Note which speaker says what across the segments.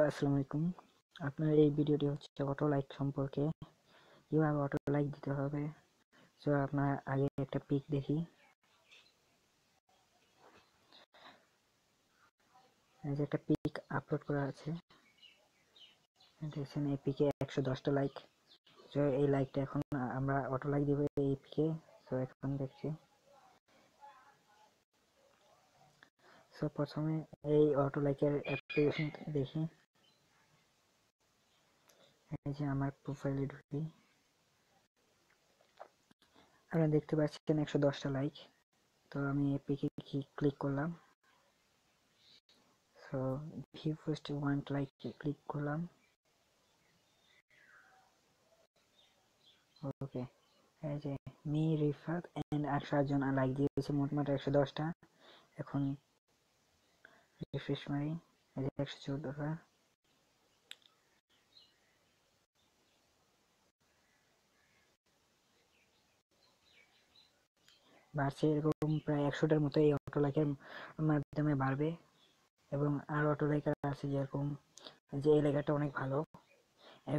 Speaker 1: আসসালামু আলাইকুম। আপনার এই ভিডিওটি হচ্ছে অটো লাইক সম্পর্কে, কিভাবে অটো লাইক দিতে হবে। সো আপনার আগে একটা পিক দেখি। এই যে একটা পিক আপলোড করা আছে, দেখছেন এই পিকে 110টা লাইক। সো এই লাইকটা এখন আমরা অটো লাইক দিব এই পিকে। সো এখন দেখছি। সো প্রথমে এই অটো লাইকের অ্যাপ্লিকেশন দেখি। এই যে আমার প্রোফাইলে ঢুকি, আপনারা দেখতে পাচ্ছেন 110টা লাইক। তো আমি এই পিকে ক্লিক করলাম। So view first want like click করলাম। ওকে, এই যে মি রিফাত এন্ড 8 জন লাইক দিয়েছে, মোটমাট 110টা। এখন রিফ্রেশ মারি, এই যে 114টা। বাড়ছে, এরকম প্রায় 100টার মতো এই অটো লাইকের মাধ্যমে বাড়বে। এবং আর অটো লাইকার আছে যেরকম, যে এই লেখাটা অনেক ভালো,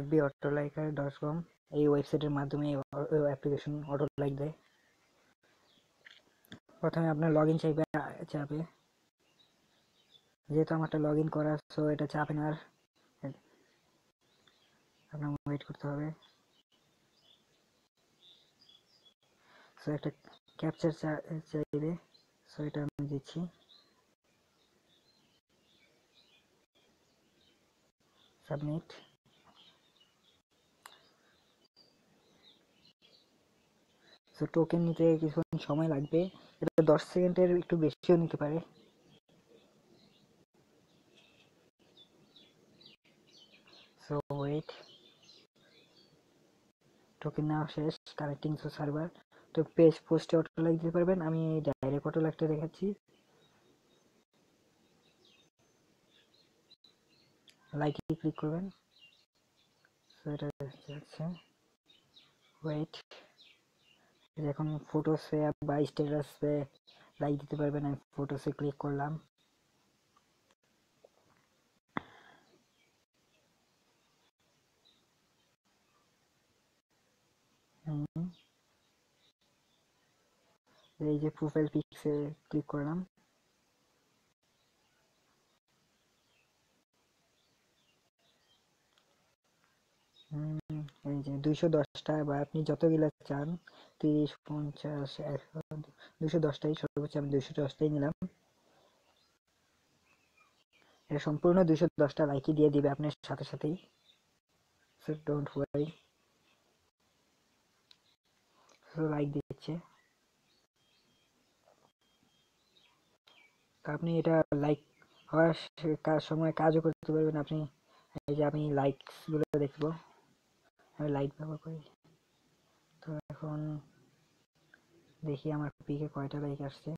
Speaker 1: fboautoliker.com। এই ওয়েবসাইটের মাধ্যমে অ্যাপ্লিকেশন অটো লাইক দেয়। প্রথমে আপনার লগ ইন চাপে, যেহেতু আমারটা লগ ইন করা, সো এটা চাপে না, আর আপনার ওয়েট করতে হবে। সো একটা ক্যাপচার চাইবে, সো এটা আমি দিচ্ছি। সাবমিট। সো টোকেন নিতে কিছুক্ষণ সময় লাগবে, এটা 10 সেকেন্ডের একটু বেশিও নিতে পারে। সো ওয়েট, টোকেন নেওয়া শেষ, কানেক্টিং টু সার্ভার। তো পেজ পোস্টে অটো লাইক দিতে পারবেন, আমি ডাইরেক্ট অটো লাইকটা দেখাচ্ছি। লাইকে ক্লিক করবেন, সো এটা যাচ্ছে। ওয়েট, এখন ফটোসে বা স্ট্যাটাসে লাইক দিতে পারবেন। আমি ফটোসে ক্লিক করলাম। এই যে প্রোফাইল পিকসে ক্লিক করলাম। এই যে 210টা, বা আপনি যতগুলা চান, 30, 50, 100, 210টাই সর্বোচ্চ, আমি 210টাই নিলাম। এটা সম্পূর্ণ 210টা লাইকই দিয়ে দিবে আপনার সাথে সাথেই, so don't worry. So like দিচ্ছে। তো আপনি এটা লাইক হওয়ার সময় কাজও করতে পারবেন আপনি। এই যে আমি লাইকস গুলো দেখবো, আমি লাইক ব্যবহার করি। তো এখন দেখি আমার পিকে কয়টা লাইক আসছে।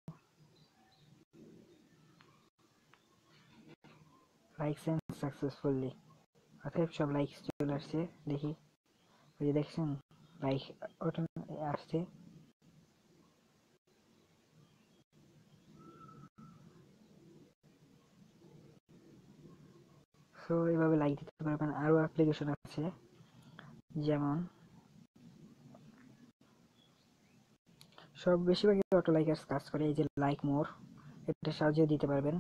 Speaker 1: লাইক সেন্ড সাকসেসফুলি, অতএব সব লাইকস চলে আসছে। দেখি, ওই যে দেখছেন লাইক আসছে। সো এইভাবে লাইক দিতে পারবেন। আরও অ্যাপ্লিকেশন আছে, যেমন সব বেশিরভাগই অটো লাইকার্স কাজ করে। এই যে লাইক মোর, এটা সাহায্য দিতে পারবেন।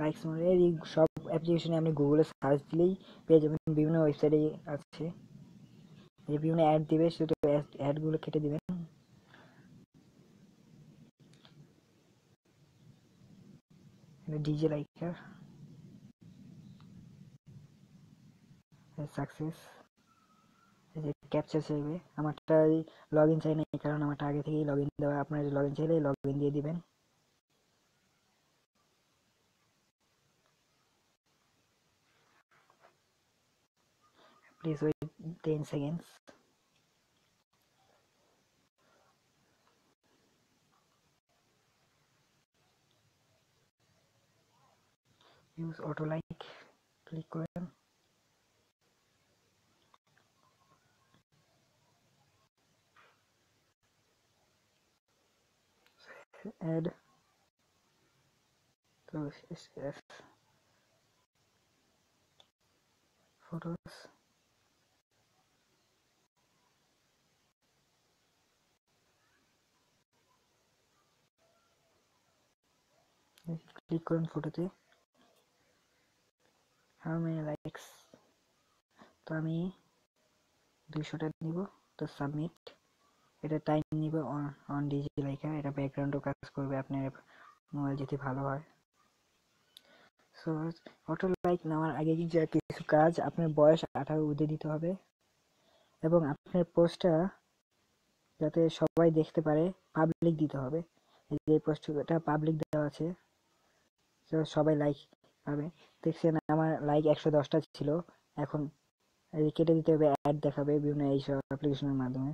Speaker 1: লাইকস মোর এই সব অ্যাপ্লিকেশনে আপনি গুগলে সার্চ দিলেই পেয়ে যাবেন, বিভিন্ন ওয়েবসাইটে আছে। এই বিভিন্ন অ্যাড দিবে, শুধু অ্যাডগুলো কেটে দিবেন। ডিজে লাইকার সাকসেস, এই যে ক্যাপচার চাইবে। আমারটা লগ ইন চাই না, কারণ আমারটা আগে থেকেই লগ ইন দেওয়া। আপনার লগ ইন চাইলে লগ ইন দিয়ে দিবেন। Please wait 10 seconds. Use auto like click করেন। অ্যাড, তো photos, ক্লিক করুন ফটোতে, হাউ মেনি লাইকস, তো আমি 200টা নিব। তো সাবমিট, এটা টাইম নিব অন ডিজি লেখা, এটা ব্যাকগ্রাউন্ডও কাজ করবে আপনার মোবাইল যদি ভালো হয়। সো অটো লাইক নেওয়ার আগে কিছু কাজ, আপনার বয়স 18 ঊর্ধ্বে দিতে হবে এবং আপনার পোস্টটা যাতে সবাই দেখতে পারে পাবলিক দিতে হবে। যে পোস্টটা পাবলিক দেওয়া আছে সবাই লাইক পাবে। দেখছেন আমার লাইক 110টা ছিল, এখন কেটে দিতে হবে, অ্যাড দেখাবে বিভিন্ন এইসব অ্যাপ্লিকেশনের মাধ্যমে।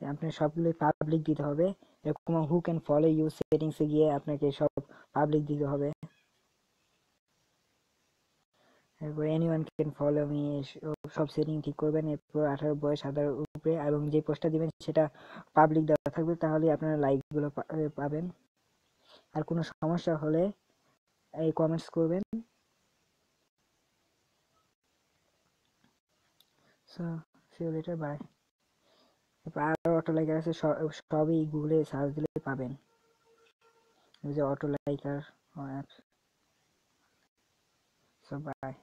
Speaker 1: আপনার সবগুলোই পাবলিক দিতে হবে। এরকম হু ক্যান ফলো ইউ সেটিংসে গিয়ে আপনাকে সব পাবলিক দিতে হবে। এরপর এনিওয়ান ক্যান ফলো মি, সব সেটিং ঠিক করবেন। এরপর 18 বয়স 18 উপরে, এবং যে পোস্টটা দিবেন সেটা পাবলিক দেওয়া থাকবে, তাহলে আপনারা লাইকগুলো পাবেন। আর কোনো সমস্যা হলে এই কমেন্টস করবেন। So see you later, bye. এরপর আরও অটো লাইকার আছে, সবই গুগলে সার্চ দিলে পাবেন, এই যে auto liker apps. So by.